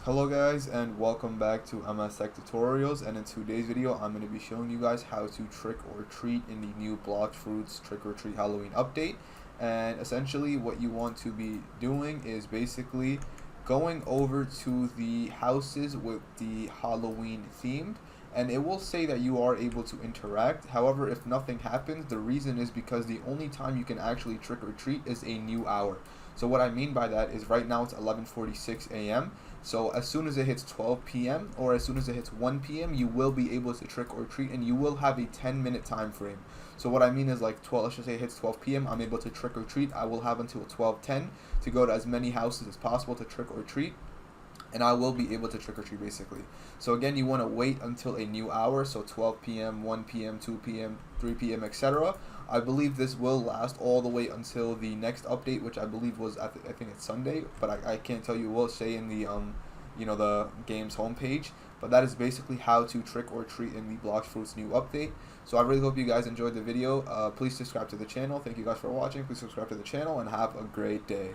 Hello guys and welcome back to MS Tech Tutorials, and in today's video I'm going to be showing you guys how to trick or treat in the new Blox Fruits Trick or Treat Halloween update. And essentially what you want to be doing is basically going over to the houses with the Halloween themed, and it will say that you are able to interact. However, if nothing happens, the reason is because the only time you can actually trick or treat is a new hour. So what I mean by that is right now it's 11:46 a.m. So as soon as it hits 12 p.m. or as soon as it hits 1 p.m. you will be able to trick or treat, and you will have a 10-minute time frame. So what I mean is, like, let's just say it hits 12 p.m. I'm able to trick or treat. I will have until 12:10 to go to as many houses as possible to trick or treat, and I will be able to trick or treat basically. So again, you want to wait until a new hour, so 12 p.m., 1 p.m., 2 p.m., 3 p.m., etc. I believe this will last all the way until the next update, which I believe was I think it's Sunday, but I can't tell you. It will say in the the game's homepage. But that is basically how to trick or treat in the Blox Fruits new update. So I really hope you guys enjoyed the video. Please subscribe to the channel. Thank you guys for watching. Please subscribe to the channel and have a great day.